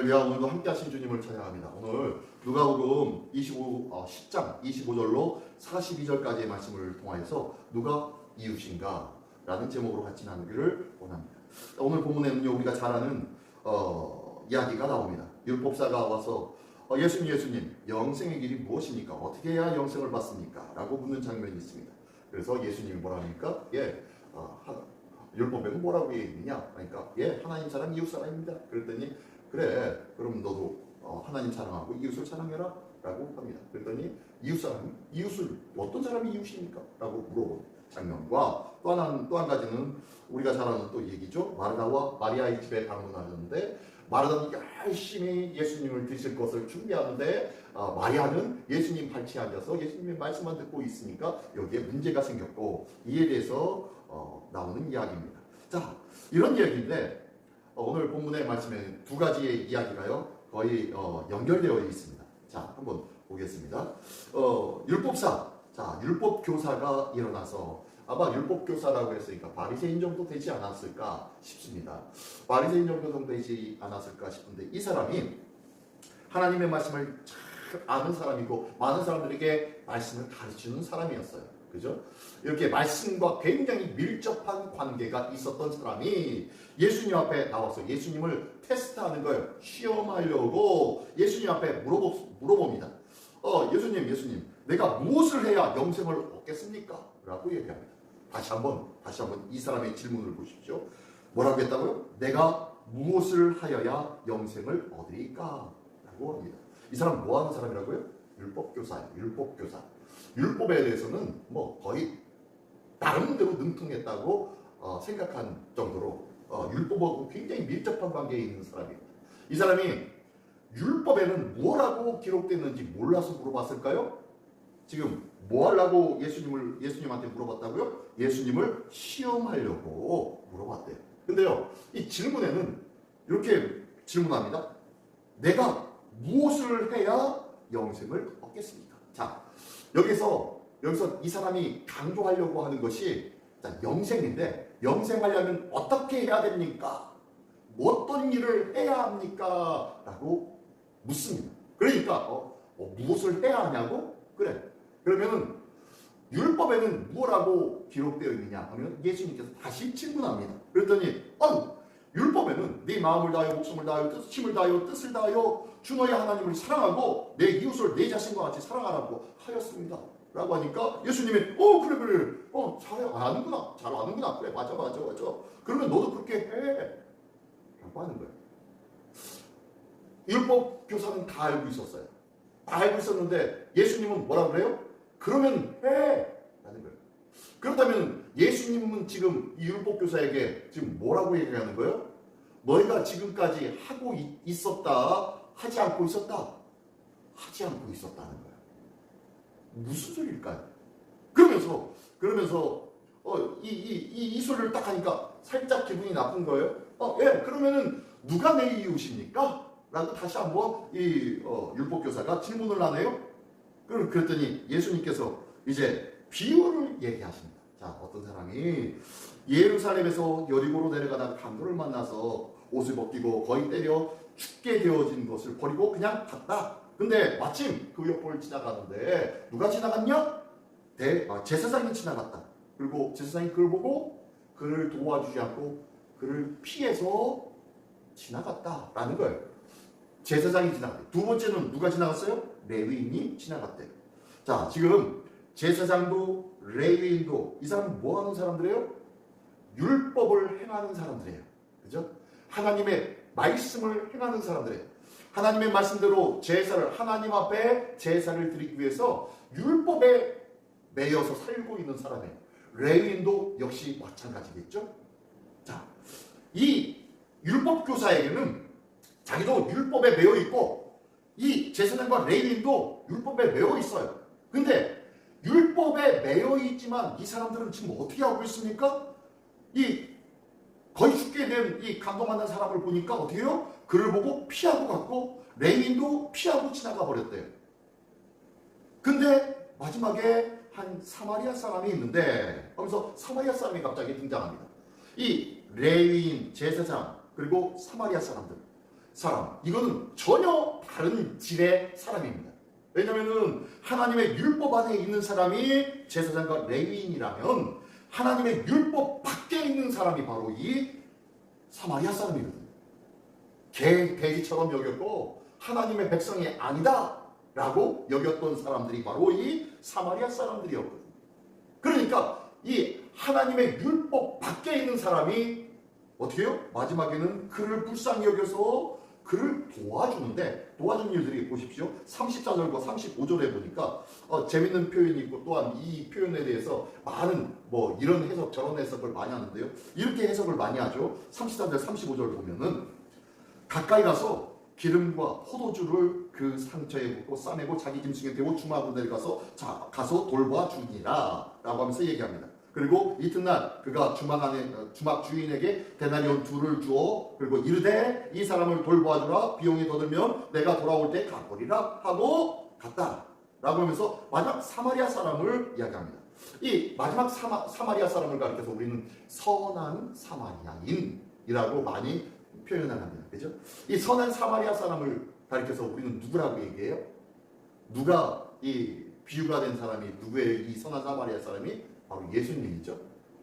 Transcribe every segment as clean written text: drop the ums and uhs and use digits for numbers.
할렐루야. 오늘도 함께 하신 주님을 찬양합니다. 오늘 누가복음 10장 25절로 42절까지의 말씀을 통하여서 누가 이웃인가 라는 제목으로 같이 나누기를 원합니다. 오늘 본문에는요, 우리가 잘 아는 이야기가 나옵니다. 율법사가 와서 예수님 영생의 길이 무엇입니까? 어떻게 해야 영생을 받습니까? 라고 묻는 장면이 있습니다. 그래서 예수님이 뭐라 합니까? 율법에는 뭐라고 얘기했느냐? 그러니까 하나님 사랑 이웃 사랑입니다. 그랬더니 그래, 그럼 너도 하나님 사랑하고 이웃을 사랑해라 라고 합니다. 그랬더니 이웃을 어떤 사람이 이웃입니까? 라고 물어본 장면과 또 한 가지는 우리가 잘 아는 또 얘기죠. 마르다와 마리아의 집에 방문하는데 마르다는 열심히 예수님을 드실 것을 준비하는데 마리아는 예수님 발치에 앉아서 예수님의 말씀만 듣고 있으니까 여기에 문제가 생겼고, 이에 대해서 나오는 이야기입니다. 자, 이런 이야기인데 오늘 본문의 말씀에 두 가지의 이야기가요 거의 연결되어 있습니다. 자, 한번 보겠습니다. 율법교사가 일어나서, 아마 율법교사라고 했으니까 바리새인 정도 되지 않았을까 싶습니다. 바리새인 정도 되지 않았을까 싶은데, 이 사람이 하나님의 말씀을 잘 아는 사람이고 많은 사람들에게 말씀을 가르치는 사람이었어요. 그죠? 이렇게 말씀과 굉장히 밀접한 관계가 있었던 사람이 예수님 앞에 나와서 예수님을 테스트하는 걸 시험하려고 예수님 앞에 물어봅니다. 예수님, 내가 무엇을 해야 영생을 얻겠습니까? 라고 얘기합니다. 다시 한번 이 사람의 질문을 보십시오. 뭐라고 했다고요? 내가 무엇을 하여야 영생을 얻으리까? 라고 합니다. 이 사람 뭐 하는 사람이라고요? 율법교사예요. 율법교사. 율법에 대해서는 거의 나름대로 능통했다고 생각한 정도로 율법하고 굉장히 밀접한 관계에 있는 사람입니다. 이 사람이 율법에는 뭐라고 기록됐는지 몰라서 물어봤을까요? 지금 뭐 하려고 예수님한테 물어봤다고요? 예수님을 시험하려고 물어봤대요. 근데요, 이 질문에는 이렇게 질문합니다. 내가 무엇을 해야 영생을 얻겠습니까? 자, 여기서 이 사람이 강조하려고 하는 것이 영생인데, 영생하려면 어떻게 해야 됩니까? 어떤 일을 해야 합니까? 라고 묻습니다. 그러니까 무엇을 해야 하냐고? 그래. 그러면은 율법에는 뭐라고 기록되어 있느냐 하면 예수님께서 다시 질문합니다. 그랬더니 율법에는 네 마음을 다하여 목숨을 다하여 힘을 다하여 뜻을 다하여 주 너의 하나님을 사랑하고 내 이웃을 내 자신과 같이 사랑하라고 하였습니다. 라고 하니까 예수님이 그래 잘 아는구나 그래 맞아 그러면 너도 그렇게 해 라고 하는 거예요. 율법 교사는 다 알고 있었어요. 다 알고 있었는데 예수님은 뭐라 그래요? 그러면 해 라는 거예요. 그렇다면 예수님은 지금 이 율법 교사에게 지금 뭐라고 얘기하는 거예요? 너희가 지금까지 하고 있었다, 하지 않고 있었다, 하지 않고 있었다는 거예요. 무슨 소리일까요? 그러면서 이 소리를 딱 하니까 살짝 기분이 나쁜 거예요. 그러면은 누가 내 이웃입니까? 라고 다시 한번 이 율법교사가 질문을 하네요. 그랬더니 예수님께서 이제 비유를 얘기하십니다. 자, 어떤 사람이 예루살렘에서 여리고로 내려가다가 강도를 만나서 옷을 벗기고 거의 때려 죽게 되어진 것을 버리고 그냥 갔다. 근데 마침 그 옆을 지나가는데 누가 지나갔냐? 제사장이 지나갔다. 그리고 제사장이 그걸 보고 그를 도와주지 않고 그를 피해서 지나갔다라는 거예요. 제사장이 지나갔대. 두 번째는 누가 지나갔어요? 레위인이 지나갔대요. 자, 지금 제사장도 레위인도 이 사람은 뭐 하는 사람들이에요? 율법을 행하는 사람들이에요. 그죠? 하나님의 말씀을 행하는 사람들이에요. 하나님의 말씀대로 하나님 앞에 제사를 드리기 위해서 율법에 매여서 살고 있는 사람이에요. 레위인도 역시 마찬가지겠죠? 자, 이 율법교사에게는 자기도 율법에 매여 있고 이 제사장과 레위인도 율법에 매여 있어요. 근데 율법에 매여 있지만 이 사람들은 지금 어떻게 하고 있습니까? 거의 죽게 된 이 감동하는 사람을 보니까 어떻게 해요? 그를 보고 피하고 갔고 레위인도 피하고 지나가 버렸대요. 근데 마지막에 한 사마리아 사람이 있는데 거기서 사마리아 사람이 갑자기 등장합니다. 이 레위인, 제사장, 그리고 사마리아 사람들 사람, 이거는 전혀 다른 질의 사람입니다. 왜냐하면 하나님의 율법 안에 있는 사람이 제사장과 레위인이라면 하나님의 율법 밖에 있는 사람이 바로 이 사마리아 사람이거든요. 돼지처럼 여겼고 하나님의 백성이 아니다 라고 여겼던 사람들이 바로 이 사마리아 사람들이었거든요. 그러니까 이 하나님의 율법 밖에 있는 사람이 어떻게 해요? 마지막에는 그를 불쌍히 여겨서 그를 도와주는데, 도와준 일들이 보십시오. 34절과 35절에 보니까 재밌는 표현이 있고, 또한 이 표현에 대해서 많은 이런 해석 저런 해석을 많이 하는데요. 이렇게 해석을 많이 하죠. 34절 35절 보면은 가까이 가서 기름과 포도주를 그 상처에 붓고 싸매고 자기 짐승에 대고 주막으로 내려가서 가서 돌봐 주니라 라고 하면서 얘기합니다. 그리고 이튿날 그가 주막 주인에게 데나리온 2를 주어 그리고 이르되 이 사람을 돌보아주라, 비용이 더 들면 내가 돌아올 때 갚으리라 하고 갔다 라고 하면서 마지막 사마리아 사람을 이야기합니다. 이 마지막 사마리아 사람을 가리켜서 우리는 선한 사마리아인이라고 많이 표현을 합니다. 그죠? 이 선한 사마리아 사람을 가리켜서 우리는 누구라고 얘기해요? 누가 이 비유가 된 사람이 누구예요? 이 선한 사마리아 사람이 바로 예수님이죠.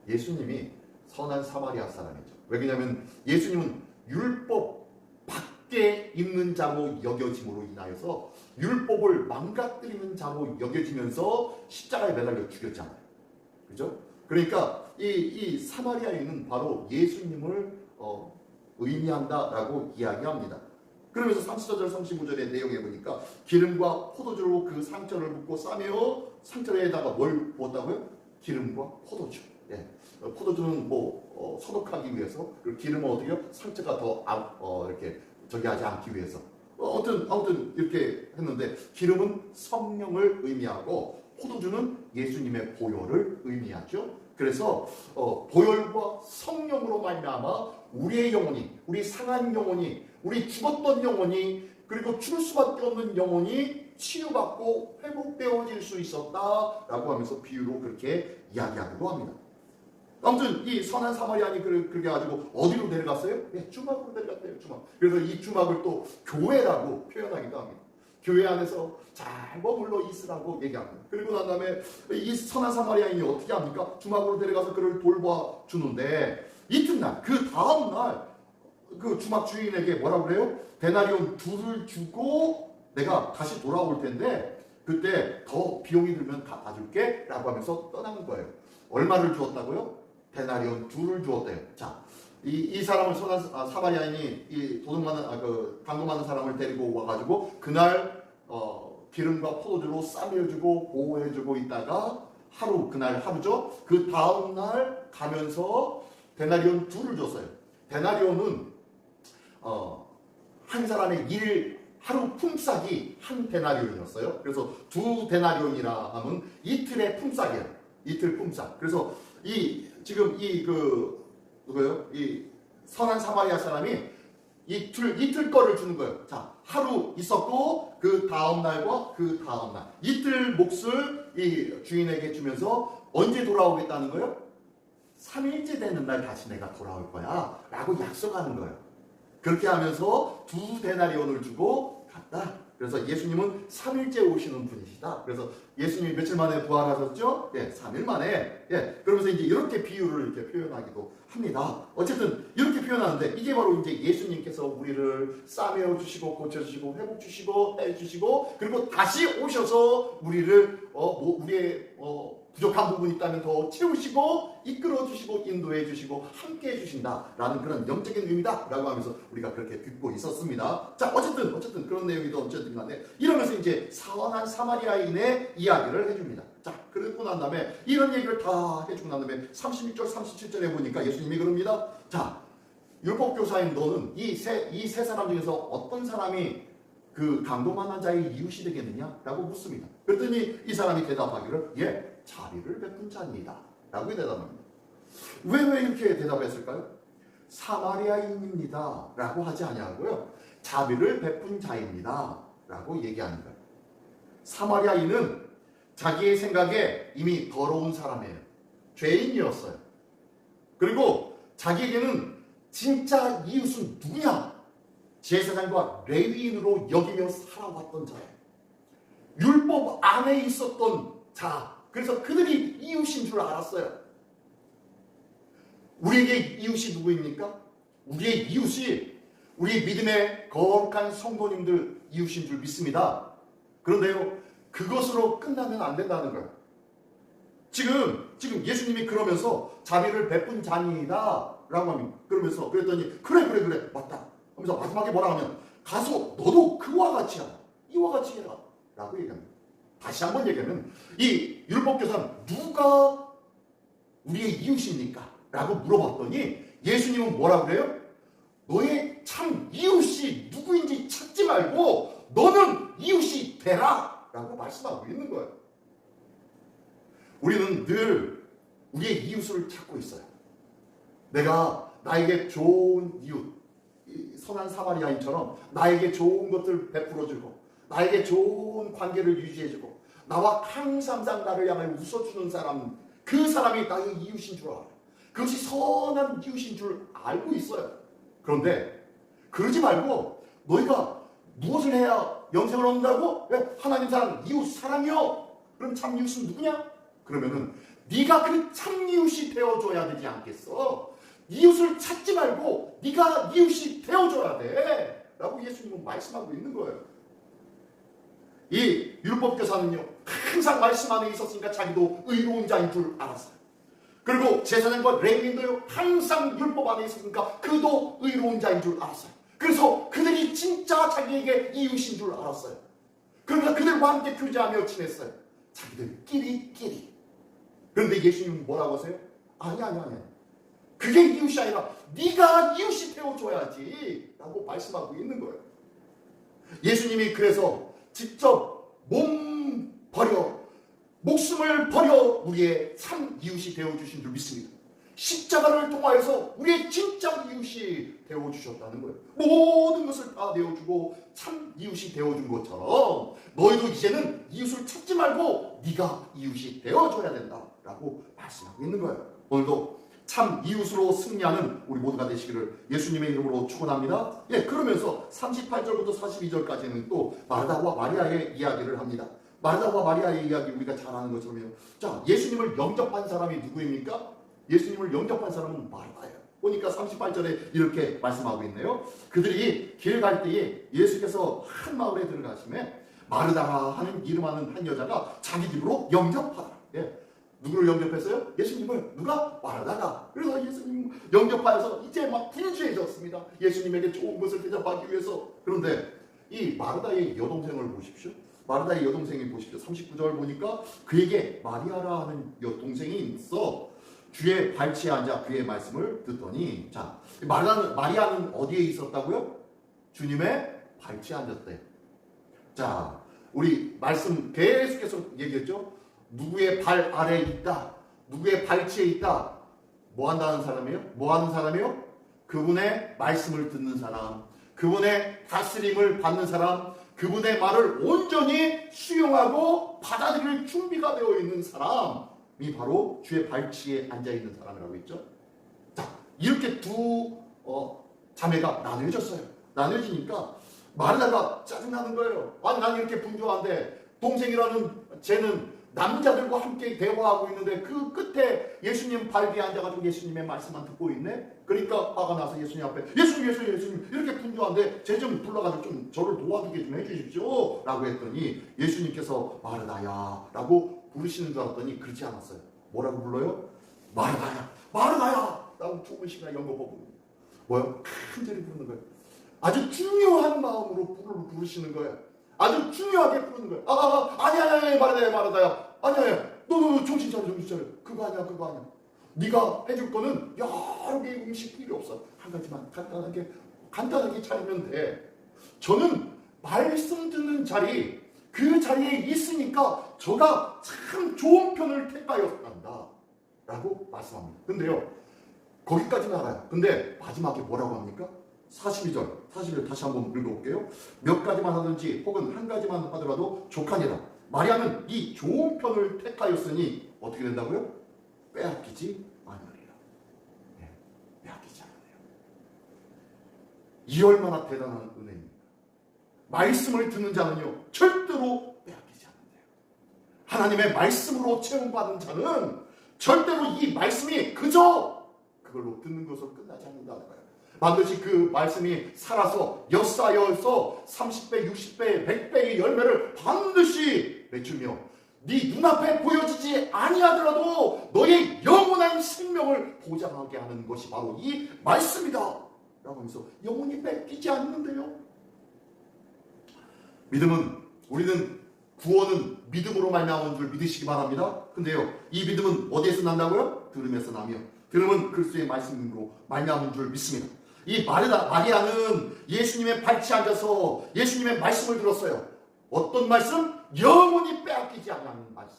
예수님이 선한 사마리아 사람이죠. 왜냐하면 예수님은 율법 밖에 있는 자로 여겨짐으로 인하여서 율법을 망가뜨리는 자로 여겨지면서 십자가에 매달려 죽였잖아요. 그죠? 그러니까 이 사마리아인은 바로 예수님을 의미한다라고 이야기합니다. 그러면서 34절 35절의 내용에 보니까 기름과 포도주로 그 상처를 붓고 싸매어 상처에다가 뭘 부었다고요? 기름과 포도주. 예. 포도주는 소독하기 위해서, 그리고 기름은 어떻게요? 상처가 더 이렇게 하지 않기 위해서. 아무튼 이렇게 했는데, 기름은 성령을 의미하고 포도주는 예수님의 보혈을 의미하죠. 그래서 보혈과 성령으로 말미암아 우리의 영혼이, 우리 상한 영혼이, 우리 죽었던 영혼이, 그리고 죽을 수밖에 없는 영혼이 치유받고 회복되어질 수 있었다라고 하면서 비유로 그렇게 이야기하기도 합니다. 아무튼 이 선한 사마리아인이 그렇게 가지고 어디로 내려갔어요? 네, 주막으로 내려갔대요. 주막. 그래서 이 주막을 또 교회라고 표현하기도 합니다. 교회 안에서 잘 머물러 있으라고 얘기합니다. 그리고 난 다음에 이 선한 사마리아인이 어떻게 합니까? 주막으로 데려가서 그를 돌봐 주는데, 이튿날 그 다음날 그 주막 주인에게 뭐라고 그래요? 데나리온 2를 주고 내가 다시 돌아올 텐데 그때 더 비용이 들면 갚아줄게 라고 하면서 떠나는 거예요. 얼마를 주었다고요? 데나리온 2를 주었대요. 자, 이 사람을 선한 사마리아인이 이 도둑 많은 강도 많은 사람을 데리고 와가지고 그날 기름과 포도주로 싸매주고 보호해주고 있다가 그날 하루죠. 그 다음 날 가면서 데나리온 2를 줬어요. 데나리온은 한 사람의 하루 품삯이 한 데나리온이었어요. 그래서 2 데나리온이라 하면 이틀의 품삯이에요. 이틀 품삯. 그래서 지금 누구예요? 이 선한 사마리아 사람이 이틀 거를 주는 거예요. 자, 하루 있었고 그 다음 날과 그 다음 날 이틀 몫을 이 주인에게 주면서 언제 돌아오겠다는 거예요? 3일째 되는 날 다시 내가 돌아올 거야 라고 약속하는 거예요. 그렇게 하면서 2 데나리온을 주고 갔다. 그래서 예수님은 3일째 오시는 분이시다. 그래서 예수님이 며칠 만에 부활하셨죠? 예, 3일 만에. 예, 그러면서 이제 이렇게 비유를 이렇게 표현하기도 합니다. 어쨌든 이렇게 표현하는데 이게 바로 이제 예수님께서 우리를 싸매어 주시고 고쳐 주시고 회복 주시고 해 주시고 그리고 다시 오셔서 우리를 우리의 부족한 부분이 있다면 더 채우시고 이끌어 주시고 인도해 주시고 함께 해 주신다라는 그런 영적인 의미다라고 하면서 우리가 그렇게 듣고 있었습니다. 자, 어쨌든 그런 내용이도 어쨌든 간에 이러면서 이제 선한 사마리아인의 이야기를 해줍니다. 자, 그러고 난 다음에 이런 얘기를 다 해주고 난 다음에 36절 37절에 보니까 예수님이 그럽니다. 자, 율법교사인 너는 이 세 사람 중에서 어떤 사람이 그 강도 만난 자의 이웃이 되겠느냐? 라고 묻습니다. 그랬더니 이 사람이 대답하기를 예, 자비를 베푼 자입니다. 라고 대답합니다. 왜 이렇게 대답했을까요? 사마리아인입니다. 라고 하지 아니하고요. 자비를 베푼 자입니다. 라고 얘기하는 거예요. 사마리아인은 자기의 생각에 이미 더러운 사람이에요. 죄인이었어요. 그리고 자기에게는 진짜 이웃은 누구냐? 제사장과 레위인으로 여기며 살아왔던 자예요. 율법 안에 있었던 자. 그래서 그들이 이웃인 줄 알았어요. 우리에게 이웃이 누구입니까? 우리의 이웃이 우리 믿음의 거룩한 성도님들 이웃인 줄 믿습니다. 그런데요, 그것으로 끝나면 안 된다는 거예요. 지금 예수님이 그러면서 자비를 베푼 자니이다 라고 합니다. 그랬더니 그래 맞다 하면서 마지막에 뭐라 하면 가서 너도 그와 같이 하라, 이와 같이 해라 라고 얘기합니다. 다시 한번 얘기하면 이 율법교사는 누가 우리의 이웃입니까? 라고 물어봤더니 예수님은 뭐라고 그래요? 너의 참 이웃이 누구인지 찾지 말고 너는 이웃이 되라 라고 말씀하고 있는 거예요. 우리는 늘 우리의 이웃을 찾고 있어요. 내가 나에게 좋은 이웃, 선한 사마리아인처럼 나에게 좋은 것들 베풀어주고 나에게 좋은 관계를 유지해주고 나와 항상 나를 향해 웃어주는 사람, 그 사람이 나의 이웃인 줄 알아요. 그것이 선한 이웃인 줄 알고 있어요. 그런데 그러지 말고 너희가 무엇을 해야 영생을 얻는다고? 왜? 하나님 사랑, 이웃 사랑이요. 그럼 참 이웃은 누구냐? 그러면은 네가 그 참 이웃이 되어줘야 되지 않겠어? 이웃을 찾지 말고 네가 이웃이 되어줘야 돼 라고 예수님은 말씀하고 있는 거예요. 이 율법교사는요, 항상 말씀 안에 있었으니까 자기도 의로운 자인 줄 알았어요. 그리고 제사장과 레위인도요, 항상 율법 안에 있었으니까 그도 의로운 자인 줄 알았어요. 그래서 그들이 진짜 자기에게 이웃인 줄 알았어요. 그러니까 그들과 함께 교제하며 지냈어요. 자기들끼리. 그런데 예수님은 뭐라고 하세요? 아니. 그게 이웃이 아니라 네가 이웃이 되어줘야지 라고 말씀하고 있는 거예요. 예수님이 그래서 직접 목숨을 버려 우리의 참 이웃이 되어주신 줄 믿습니다. 십자가를 통하여서 우리의 진짜 이웃이 되어주셨다는 거예요. 모든 것을 다 내어주고 참 이웃이 되어준 것처럼 너희도 이제는 이웃을 찾지 말고 네가 이웃이 되어줘야 된다라고 말씀하고 있는 거예요. 오늘도 참 이웃으로 승리하는 우리 모두가 되시기를 예수님의 이름으로 축원합니다. 그러면서 38절부터 42절까지는 또 마르다와 마리아의 이야기를 합니다. 마르다와 마리아의 이야기 우리가 잘 아는 것처럼요. 자, 예수님을 영접한 사람이 누구입니까? 예수님을 영접한 사람은 마르다예요. 보니까 38절에 이렇게 말씀하고 있네요. 그들이 길 갈 때에 예수께서 한 마을에 들어가심에 마르다라 하는 이름하는 한 여자가 자기 집으로 영접하라. 누구를 영접했어요? 예수님을. 누가? 마르다가. 그래서 예수님 영접하여서 이제 막 분주해졌습니다. 예수님에게 좋은 것을 대접하기 위해서. 그런데 이 마르다의 여동생을 보십시오. 마르다의 여동생이 보십시오. 39절 보니까 그에게 마리아라 하는 여동생이 있어 주의 발치에 앉아 그의 말씀을 듣더니, 자, 마리아는 어디에 있었다고요? 주님의 발치에 앉았대. 자, 우리 말씀 계속해서 얘기했죠. 누구의 발 아래에 있다, 누구의 발치에 있다. 뭐 한다는 사람이에요? 뭐 하는 사람이요? 그분의 말씀을 듣는 사람, 그분의 다스림을 받는 사람, 그분의 말을 온전히 수용하고 받아들일 준비가 되어 있는 사람이 바로 주의 발치에 앉아있는 사람이라고 했죠. 자, 이렇게 두 자매가 나뉘어졌어요. 나뉘어지니까 마르다가 짜증나는 거예요. 아니, 난 이렇게 분주한데 동생이라는 쟤는 남자들과 함께 대화하고 있는데 그 끝에 예수님 발 뒤에 앉아가지고 예수님의 말씀만 듣고 있네. 그러니까 화가 나서 예수님 앞에 예수님 이렇게 분주한데 쟤 좀 불러가지고 좀 저를 도와주게 좀 해주십시오 라고 했더니 예수님께서 마르다야 라고 부르시는 줄 알았더니 그렇지 않았어요. 뭐라고 불러요? 마르다야 라고 조금씩이나 연거법을 뭐요? 간절히 부르는 거예요. 아주 중요한 마음으로 부르시는 거예요. 아주 중요하게 부르는 거예요. 아니야 마르다야. 아니야. 너 정신 차려. 그거 아니야. 네가 해줄 거는 여러 개의 음식 필요 없어. 한 가지만 간단하게 차리면 돼. 저는 말씀 듣는 자리, 그 자리에 있으니까 저가 참 좋은 편을 택하였단다 라고 말씀합니다. 근데요, 거기까지는 알아요. 근데 마지막에 뭐라고 합니까? 42절 다시 한번 읽어볼게요. 몇 가지만 하든지 혹은 한 가지만 하더라도 족하니라. 마리아는 이 좋은 편을 택하였으니 어떻게 된다고요? 빼앗기지 않으리라. 빼앗기지 않으리라. 이 얼마나 대단한 은혜입니까? 말씀을 듣는 자는요 절대로 빼앗기지 않는데요. 하나님의 말씀으로 채움받은 자는 절대로 이 말씀이 그저 그걸로 듣는 것으로 끝나지 않는다는 거예요. 반드시 그 말씀이 살아서 역사여서 30배, 60배, 100배의 열매를 반드시 맺으며 네 눈앞에 보여지지 아니하더라도 너의 영원한 생명을 보장하게 하는 것이 바로 이 말씀이다 라고 하면서 영원히 뺏기지 않는데요. 믿음은, 우리는 구원은 믿음으로 말미암은 줄 믿으시기 바랍니다. 근데요 이 믿음은 어디에서 난다고요? 들음에서 나며 들음은 그리스도의 말씀으로 말미암은 줄 믿습니다. 이 마리아는 예수님의 발치에 앉아서 예수님의 말씀을 들었어요. 어떤 말씀? 영원히 빼앗기지 않는 말씀.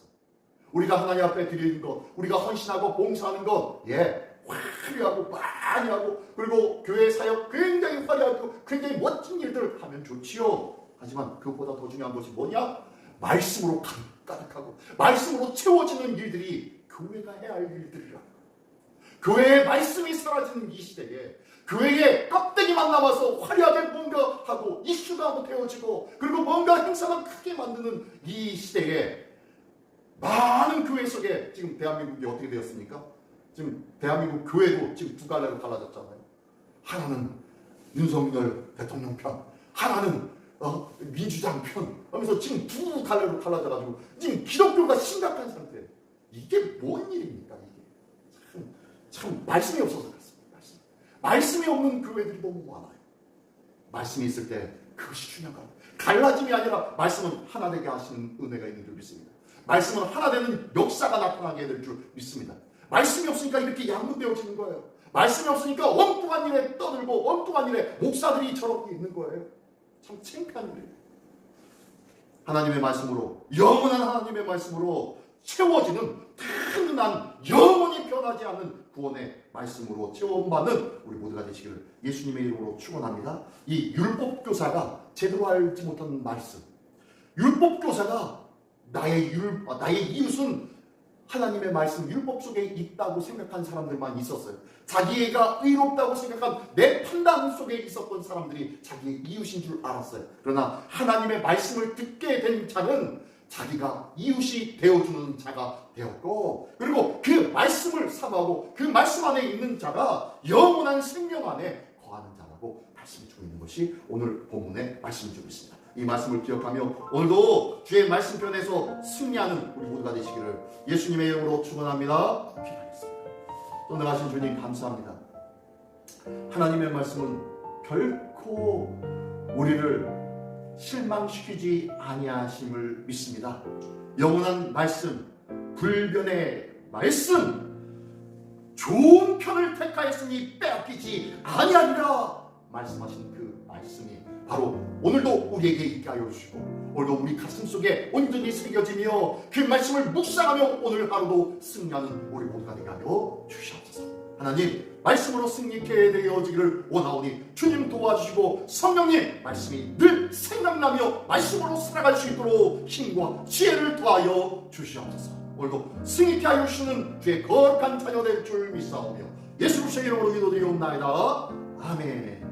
우리가 하나님 앞에 드리는 것, 우리가 헌신하고 봉사하는 것, 화려하고 많이 하고, 그리고 교회 사역 굉장히 화려하고 굉장히 멋진 일들을 하면 좋지요. 하지만 그것보다 더 중요한 것이 뭐냐? 말씀으로 가득하고 말씀으로 채워지는 일들이 교회가 해야 할 일들이라. 교회의 말씀이 사라지는 이 시대에 교회에 껍데기만 남아서 화려하게 뭔가 하고 이슈가 되어지고 그리고 뭔가 행사만 크게 만드는 이 시대에 많은 교회 속에 지금 대한민국이 어떻게 되었습니까? 지금 대한민국 교회도 지금 두 갈래로 갈라졌잖아요. 하나는 윤석열 대통령 편, 하나는 민주당 편 하면서 지금 두 갈래로 갈라져가지고 지금 기독교가 심각한 상태. 이게 뭔 일입니까? 이게 참 말씀이 없어서 그렇습니다. 말씀이 없는 교회들이 너무 많아요. 말씀이 있을 때 그것이 중요한 거예요. 갈라짐이 아니라 말씀은 하나 되게 하시는 은혜가 있는 줄 믿습니다. 말씀은 하나 되는 역사가 나타나게 될 줄 믿습니다. 말씀이 없으니까 이렇게 양분되어지는 거예요. 말씀이 없으니까 엉뚱한 일에 떠들고 엉뚱한 일에 목사들이 저렇게 있는 거예요. 참 창피한 일이에요. 하나님의 말씀으로, 영원한 하나님의 말씀으로 채워지는 든든한 영원히 변하지 않는 구원의 말씀으로 채워받는 우리 모두가 되시기를 예수님의 이름으로 축원합니다. 이 율법교사가 제대로 알지 못하는 말씀, 율법교사가 나의 이웃은 하나님의 말씀, 율법 속에 있다고 생각한 사람들만 있었어요. 자기가 의롭다고 생각한 내 판단 속에 있었던 사람들이 자기의 이웃인 줄 알았어요. 그러나 하나님의 말씀을 듣게 된 자는 자기가 이웃이 되어주는 자가 되었고, 그리고 그 말씀을 사모하고 그 말씀 안에 있는 자가 영원한 생명 안에 거하는 자라고 말씀이 주고 있는 것이 오늘 본문의 말씀이 주고 있습니다. 이 말씀을 기억하며 오늘도 주의 말씀편에서 승리하는 우리 모두가 되시기를 예수님의 이름으로 축원합니다. 기도하겠습니다. 떠나가신 주님 감사합니다. 하나님의 말씀은 결코 우리를 실망시키지 아니하심을 믿습니다. 영원한 말씀, 불변의 말씀, 좋은 편을 택하였으니 빼앗기지 아니하리라 말씀하신 그 말씀이 바로 오늘도 우리에게 있게 하여 주시고 오늘도 우리 가슴 속에 온전히 새겨지며 그 말씀을 묵상하며 오늘 하루도 승리하는 우리 모두가 되게 하여 주시옵소서. 하나님, 말씀으로 승리케 되어지기를 원하오니 주님 도와주시고 성령님 말씀이 늘 생각나며 말씀으로 살아갈 수 있도록 힘과 지혜를 더하여 주시옵소서. 오늘도 승리케 하여 주시는 주의 거룩한 자녀 될 줄 믿사오며 예수 그리스도의 이름으로 기도드리옵나이다. 아멘.